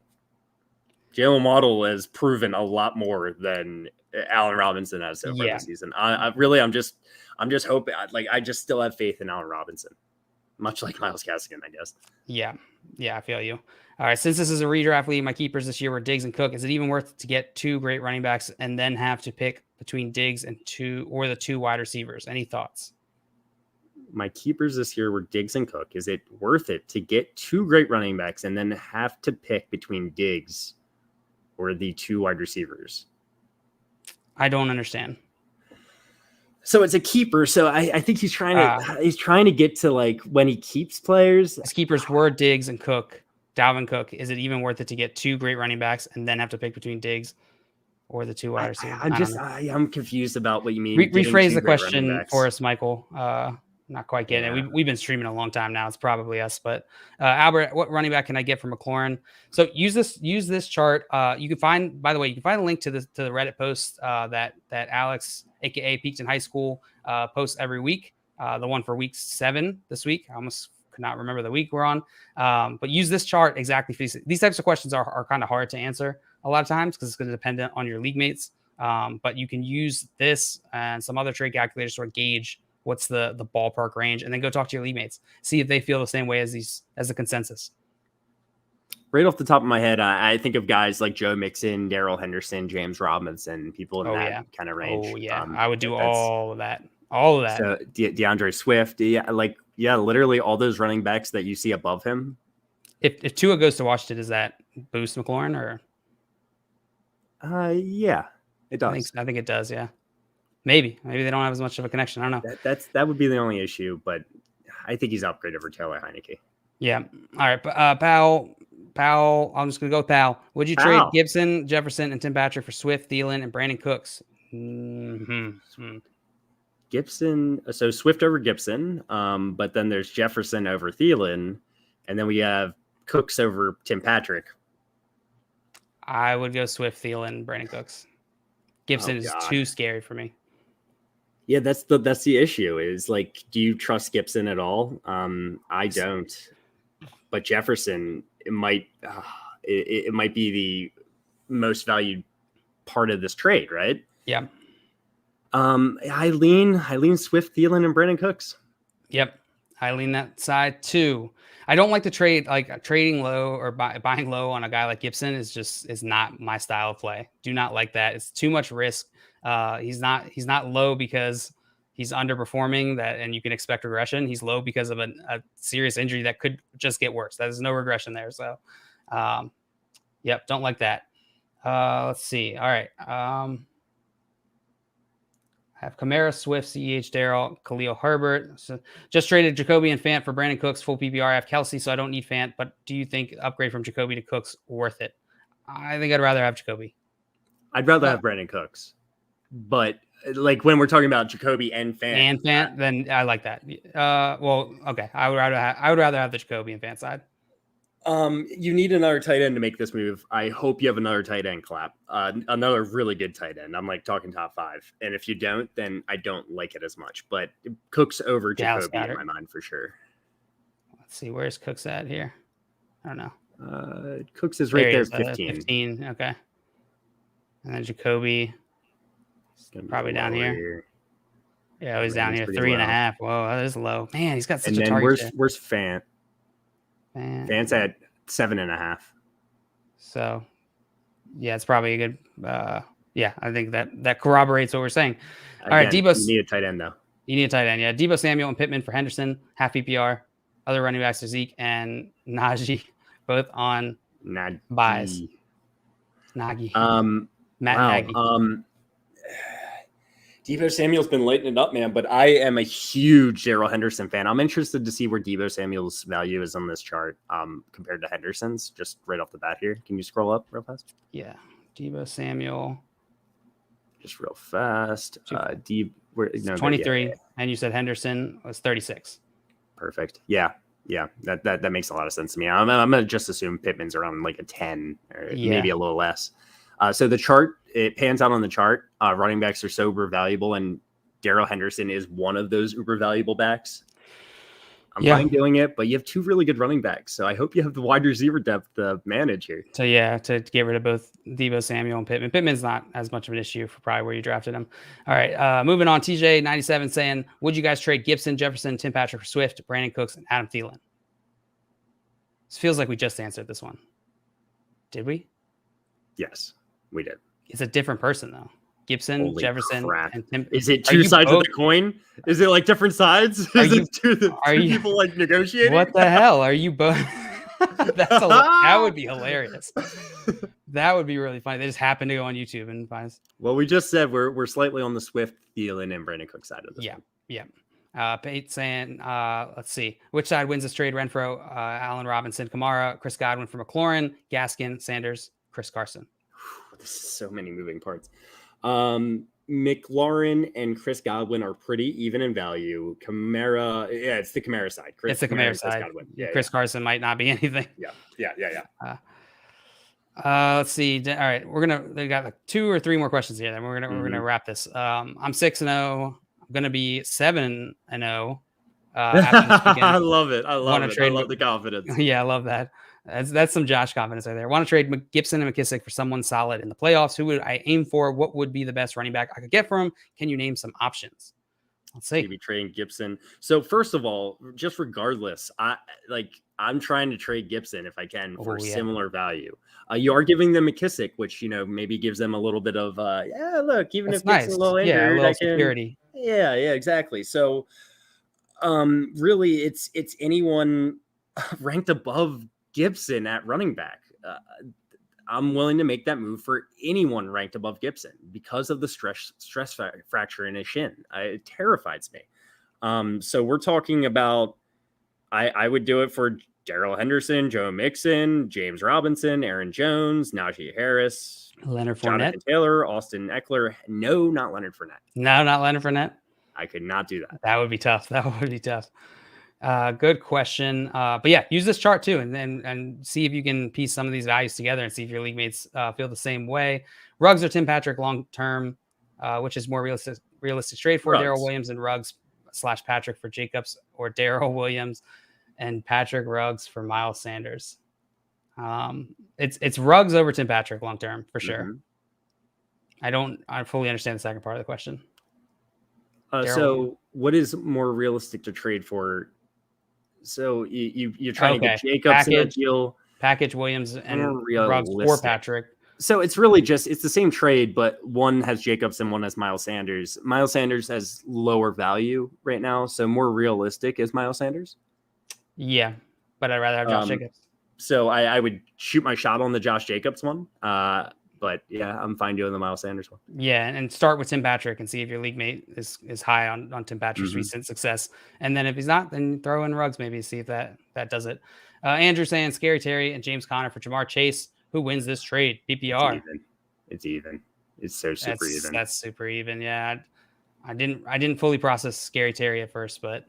Jalen Waddle has proven a lot more than Allen Robinson has so far this season. I'm just hoping, I just still have faith in Allen Robinson, much like Myles Gaskin, I guess. Yeah, I feel you. All right, since this is a redraft league, my keepers this year were Diggs and Cook. Is it even worth it to get 2 great running backs and then have to pick between Diggs and the 2 wide receivers? Any thoughts? My keepers this year were Diggs and Cook. Is it worth it to get 2 great running backs and then have to pick between Diggs or the 2 wide receivers? I don't understand. So it's a keeper. So I think he's trying to get to like when he keeps players. His keepers were Diggs and Cook, Dalvin Cook. Is it even worth it to get 2 great running backs and then have to pick between Diggs or the 2 wide receivers? I'm confused about what you mean. Rephrase the question for us, Michael. Not quite getting it. We've been streaming a long time now. It's probably us, but Albert, what running back can I get from McLaurin? So use this chart. You can find a link to the Reddit post that Alex, aka Peaked in High School, posts every week. The one for week 7 this week. I almost could not remember the week we're on. But use this chart exactly. These types of questions are kind of hard to answer a lot of times because it's going to depend on your league mates. But you can use this and some other trade calculators to sort of gauge what's the ballpark range, and then go talk to your league mates. See if they feel the same way as the consensus. Right off the top of my head, I think of guys like Joe Mixon, Darrell Henderson, James Robinson, people in that kind of range. Oh yeah, I would do all of that. All of that. So DeAndre Swift, literally all those running backs that you see above him. If Tua goes to Washington, does that boost McLaurin or? Yeah, it does. I think it does. Yeah. Maybe they don't have as much of a connection. I don't know. That would be the only issue, but I think he's upgraded for Taylor Heineke. Yeah. All right. Powell. I'm just gonna go with Powell. Would you trade Gibson, Jefferson, and Tim Patrick for Swift, Thielen, and Brandon Cooks? Gibson. So Swift over Gibson. But then there's Jefferson over Thielen, and then we have Cooks over Tim Patrick. I would go Swift, Thielen, Brandon Cooks. Gibson is too scary for me. Yeah, that's the issue. Is like, do you trust Gibson at all? I don't. But Jefferson, it might be the most valued part of this trade, right? Yeah. I lean Swift, Thielen, and Brandon Cooks. Yep, I lean that side too. I don't like to trade, like trading low or buying low on a guy like Gibson is not my style of play. Do not like that. It's too much risk. He's not low because he's underperforming and you can expect regression. He's low because of a serious injury that could just get worse. There's no regression there. So, yep, don't like that. Let's see. All right. I have Kamara, Swift, CEH, Darrell, Khalil Herbert. So just traded Jacoby and Fant for Brandon Cooks, full PPR. I have Kelsey, so I don't need Fant. But do you think upgrade from Jacoby to Cooks worth it? I think I'd rather have Jacoby. I'd rather have Brandon Cooks. But like when we're talking about Jacoby and Fant, then I like that. Well, okay. I would rather have the Jacoby and Fant side. You need another tight end to make this move. I hope you have another tight end, Clap. Another really good tight end. I'm like talking top 5. And if you don't, then I don't like it as much. But Cooks over Jacoby in my mind for sure. Let's see. Where's Cooks at here? I don't know. Cooks is right there, 15. 15. Okay. And then Jacoby probably down here. Yeah, he's down here. 3.5. Whoa, that is low. Man, he's got such a target. Where's Fant? Fant's at 7.5. So, yeah, it's probably a good. Yeah, I think that corroborates what we're saying. All right, Debo. You need a tight end though. You need a tight end. Yeah, Debo Samuel and Pittman for Henderson, half PPR. Other running backs are Zeke and Najee, both on buys. Nagy. Matt Nagy. Debo Samuel's been lighting it up, man, but I am a huge Darrell Henderson fan. I'm interested to see where Debo Samuel's value is on this chart compared to Henderson's, just right off the bat here. Can you scroll up real fast? Yeah. Debo Samuel. Just real fast. Deep. No, 23, and you said Henderson was 36. Perfect. Yeah. That makes a lot of sense to me. I'm gonna just assume Pittman's around like a 10 or maybe a little less. So the chart, it pans out on the chart. Running backs are so uber valuable, and Darrell Henderson is one of those uber valuable backs. I'm fine doing it, but you have two really good running backs, so I hope you have the wide receiver depth to manage here. So to get rid of both Deebo Samuel and Pittman. Pittman's not as much of an issue for probably where you drafted him. All right, moving on. TJ97 saying, would you guys trade Gibson, Jefferson, Tim Patrick for Swift, Brandon Cooks, and Adam Thielen? This feels like we just answered this one. Did we? Yes, we did. It's a different person though. Gibson, Holy Jefferson, crap. and Tim. Is it two sides of the coin? Is it like different sides? Is it two people like negotiating? What the hell? Are you both? That would be hilarious. That would be really funny. They just happen to go on YouTube and find us. Well, we just said we're slightly on the Swift, Thielen, and Brandon Cook side of this. Yeah. Pate saying, let's see. Which side wins this trade? Renfro, Allen Robinson, Kamara, Chris Godwin for McLaurin, Gaskin, Sanders, Chris Carson. This is so many moving parts. McLaurin and Chris Godwin are pretty even in value. Kamara, it's the Kamara side. It's the Kamara side. Chris Carson might not be anything. Yeah. Let's see. All right, they got like 2 or 3 more questions here. Then we're gonna wrap this. I'm 6-0. I'm gonna be 7-0. After this weekend. I love it. I love the confidence. Yeah, I love that. That's some Josh confidence right there. Want to trade Gibson and McKissick for someone solid in the playoffs? Who would I aim for? What would be the best running back I could get for him? Can you name some options? Let's see. Maybe trading Gibson. So first of all, just regardless, I'm trying to trade Gibson if I can for similar value. You are giving them McKissick, which maybe gives them a little bit of look, even that's if it's a little injured, a little security. Yeah, exactly. So really it's anyone ranked above Gibson at running back. I'm willing to make that move for anyone ranked above Gibson because of the stress fracture in his shin. It terrifies me. So we're talking about, I would do it for Darrell Henderson, Joe Mixon, James Robinson, Aaron Jones, Najee Harris, Leonard Fournette, Jonathan Taylor, Austin Eckler. No, not Leonard Fournette. No, not Leonard Fournette. I could not do that. That would be tough. Good question. But yeah, use this chart too, and see if you can piece some of these values together and see if your league mates feel the same way. Ruggs or Tim Patrick long term, which is more realistic trade for Darrell Williams and Ruggs / Patrick for Jacobs, or Darrell Williams and Patrick Ruggs for Miles Sanders. It's Ruggs over Tim Patrick long term for sure. Mm-hmm. I fully understand the second part of the question. So what is more realistic to trade for? So you're trying to get Jacobs in a deal. Package Williams and Ruggs for Patrick. So it's really it's the same trade, but one has Jacobs and one has Miles Sanders. Miles Sanders has lower value right now, so more realistic is Miles Sanders. Yeah, but I'd rather have Josh Jacobs. So I would shoot my shot on the Josh Jacobs one. But yeah, I'm fine doing the Miles Sanders one. Yeah, and start with Tim Patrick and see if your league mate is high on Tim Patrick's recent success. And then if he's not, then throw in Ruggs maybe, see if that does it. Andrew saying Scary Terry and James Conner for Jamar Chase. Who wins this trade? PPR. It's even. It's so super even. That's super even. Yeah, I didn't fully process Scary Terry at first, but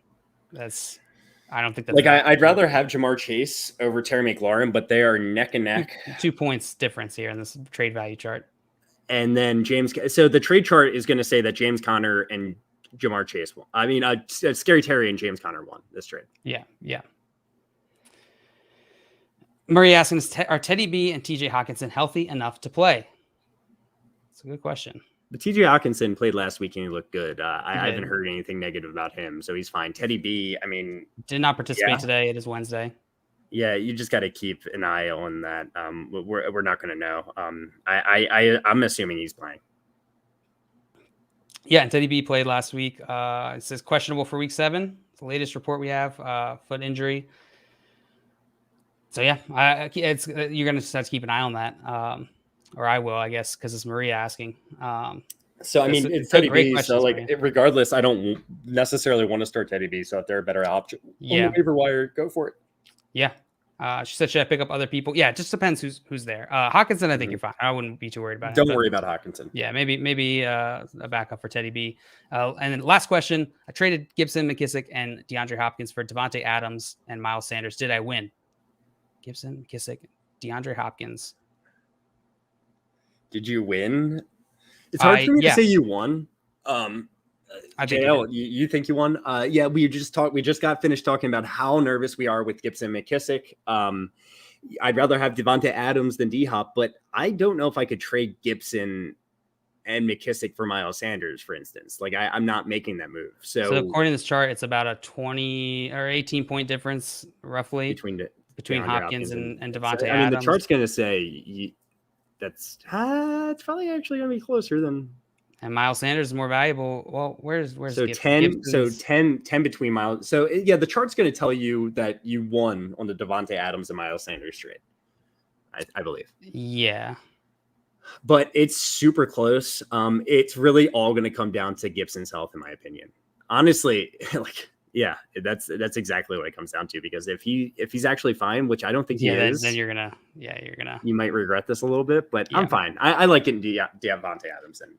I don't think that's I'd rather have Jamar Chase over Terry McLaurin, but they are neck and neck. 2 points difference here in this trade value chart. And then so the trade chart is going to say that James Conner and Jamar Chase won. I mean, Scary Terry and James Conner won this trade. Yeah. Murray asking, are Teddy B and TJ Hawkinson healthy enough to play? It's a good question. But TJ Hawkinson played last week and he looked good. I haven't heard anything negative about him, so he's fine. Teddy B, I mean, did not participate today. It is Wednesday. Yeah, you just got to keep an eye on that. We're not going to know. I'm assuming he's playing. Yeah, and Teddy B played last week. It says questionable for week 7. It's the latest report we have. Foot injury. So yeah, you're going to have to keep an eye on that. Or I will, I guess, because it's Maria asking. So I mean, it's Teddy B. So regardless, I don't necessarily want to start Teddy B. So if they're a better option on the waiver wire, go for it. Yeah, She said, should I pick up other people? Yeah, it just depends who's there. Hawkinson, I think you're fine. I wouldn't be too worried about him. Don't worry about Hawkinson. Yeah, maybe a backup for Teddy B. And then last question: I traded Gibson, McKissick, and DeAndre Hopkins for Devontae Adams and Miles Sanders. Did I win? Gibson, McKissick, DeAndre Hopkins. Did you win? It's hard for me to say you won. I think you think you won? Yeah, we just got finished talking about how nervous we are with Gibson and McKissick. I'd rather have Devontae Adams than D-Hop, but I don't know if I could trade Gibson and McKissick for Miles Sanders, for instance. Like I'm not making that move. So according to this chart, it's about a 20 or 18 point difference roughly between Hopkins and Devontae Adams. I mean, the chart's going to say it's probably actually going to be closer than. And Miles Sanders is more valuable. Well, where's so Gibson's? 10 between Miles. So yeah, the chart's going to tell you that you won on the Devontae Adams and Miles Sanders trade. I believe. Yeah. But it's super close. It's really all going to come down to Gibson's health, in my opinion. Honestly, that's exactly what it comes down to. Because if he's actually fine, which I don't think he is, then you might regret this a little bit. But I'm fine. I like getting Devontae Adams and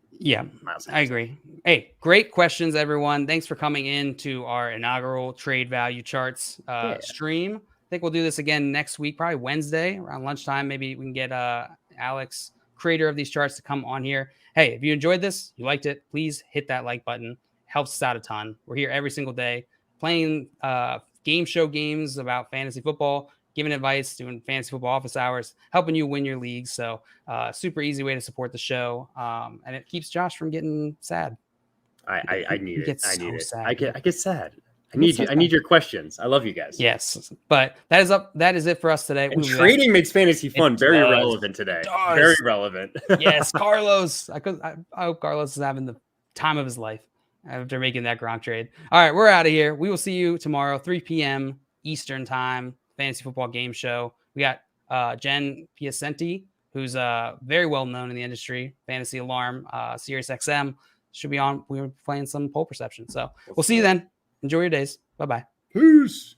Miles Sanders. I agree. Hey, great questions, everyone. Thanks for coming in to our inaugural trade value charts stream. I think we'll do this again next week, probably Wednesday around lunchtime. Maybe we can get Alex, creator of these charts, to come on here. Hey, if you enjoyed this, you liked it, please hit that like button. Helps us out a ton. We're here every single day playing game show games about fantasy football, giving advice, doing fantasy football office hours, helping you win your leagues. So super easy way to support the show. And it keeps Josh from getting sad. I need it. I need it. Sad, I get sad. I need your questions. I love you guys. Yes, but that is it for us today. And trading makes fantasy fun. Very relevant today. Very relevant. Yes, Carlos. I hope Carlos is having the time of his life after making that Gronk trade. All right, we're out of here. We will see you tomorrow, 3 p.m. Eastern time, fantasy football game show. We got Jen Piacenti, who's very well known in the industry. Fantasy Alarm, Sirius XM should be on. We were playing some poll perception. So we'll see you then. Enjoy your days. Bye-bye. Peace.